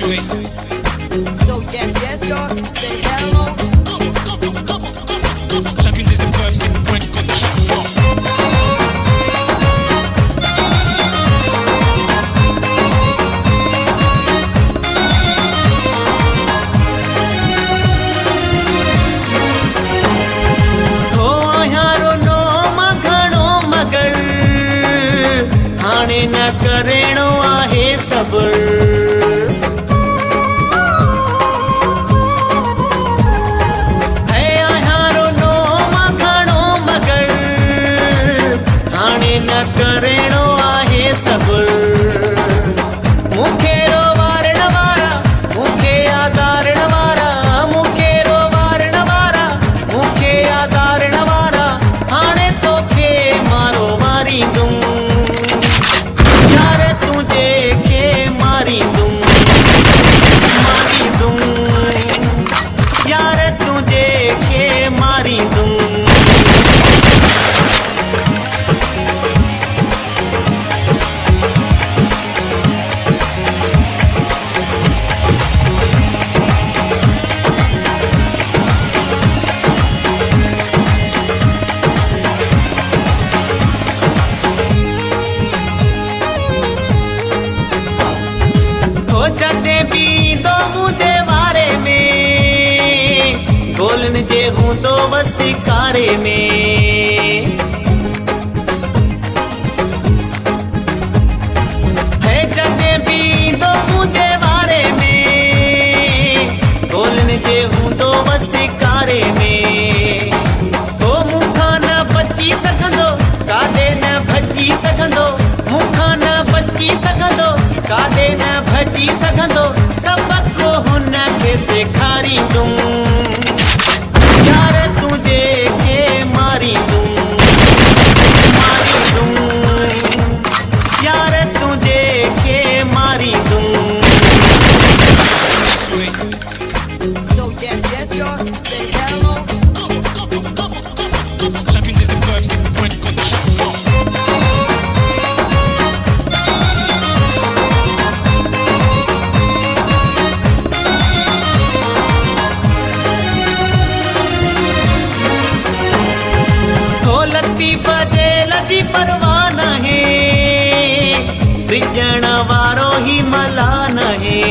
So yes, y'all, say hello. Chacune des épreuves, c'est le point qu'on chaque sport. न करणो आहे सब्र है आहारो नो मखणो मगर हाणे न करणो आहे सब्र मुखे रो वारण वारा मुखे आधारण वारा मुखे रो वारण वारा मुखे आधारण वारा हाणे तोखे मारो मारींदुम यार तुझे के मारी दूं यार तुझे के मारी दूं जते भी दो मुझे बारे में गोलन जे हूँ तो बस कारे में है जते भी दो मुझे बारे में गोलन जे हूँ तो बस कारे में ओ मुखा न बची सकंदो कादे न भजी सकंदो मुखा न बची सकंदो कादे न भजी सकंदो सबक को हुन के सेखारींदुम यार तुझे के मारींदुम यार तुझे के मारींदुम So yes, y'all, say hello. Chacune des épreuves, c'est le point qu'on chaque sport. लतीफ़ जे लजी परवान है रिजण वारो ही मलान है